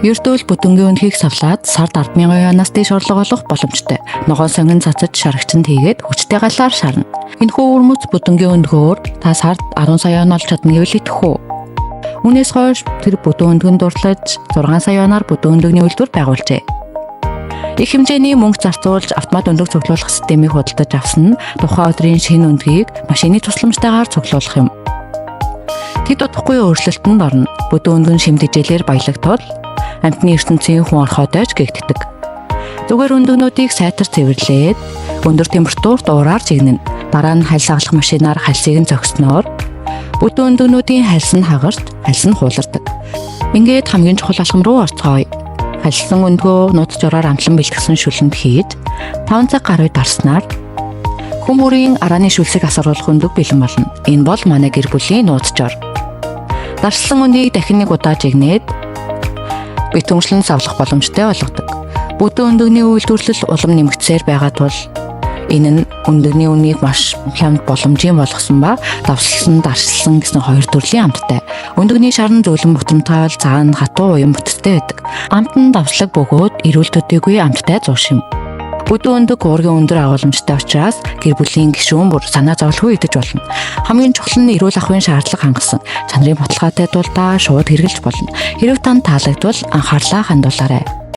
Ердөөл бүтэнгийн өнхийг савлаад сард 10,000 янаас дээш орлого олох боломжтой. Ногоон сонгон цацаж шарагчанд хийгээд хүчтэй галаар шарна. Энэхүү үрмөц бүтэнгийн өндгөөр та сард 10 сая он олж чадна гэвэл итгэх үү? Үүнээс хойш тэр бүтэн өндгөнд дурлаж 6 сая оноор бүтэн өндөгний үйлдвэр байгуулжээ. Их хэмжээний мөнгө зарцуулж автомат өндөг цуглуулах системийг худалдаж авсан нь тухайн өдрийн шинэ өндгийг машины тусламжтайгаар цуглуулах юм. Тэд удахгүй өөрчлөлтөнд орно. Бүтэн өндгөн шимт хичээлээр баялагтвал амьтны ертөнцийн хүн орхойдойч гэгддэг. Зүгээр өндөгнүүдийг сайтар цэвэрлээд өндөр температурт уураар чигнэнэ. Дараа нь хальс аглах машинаар хальсыг нь зогсноор бүтэн өндөгнүүдийн хальс нь хагарч хальс нь хуулардаг. Ингээд хамгийн чухал алхам руу орцгоё. Хальсан өндгөө нууц жураар амтлан бэлтгэсэн шүлэнд хийж 5 цаг гаруй дарснаар хүмүүрийн арааны шүлсийг асгаруулах өндөг бэлэн болно. Энэ бол манай гэр бүлийн нууц жор. Дарслан өндгийг дахин нэг удаа жигнээд битүүмшлэн савлах боломжтой болгодог. Бүтэн өндөгний үйлдвэрлэл улам нэмэгдсээр байгаа тул энэ нь өндөгний үнийг маш хямд боломжийн болгосон ба давслан дарслан гэсэн хоёр төрлийн амттай. Өндөгний шарн зөөлөн бутамтай бол цаана хатуу уян бүтцтэй байдаг. Амт нь давслаг бөгөөд эрүүл төдийгүй амттай зуушим. Бүтэн өндөг уургийн өндөр агуулмжтай учраас гэр бүлийн гишүүн бүр санаа зовлгүй идэж болно. Хамгийн чухал нь эрүүл ахуйн шаардлага хангасан. Чанарын баталгаатай тул та шууд хэрэглэж болно. Хэрв танд таалагдвал анхаарлаа хандуулаарай.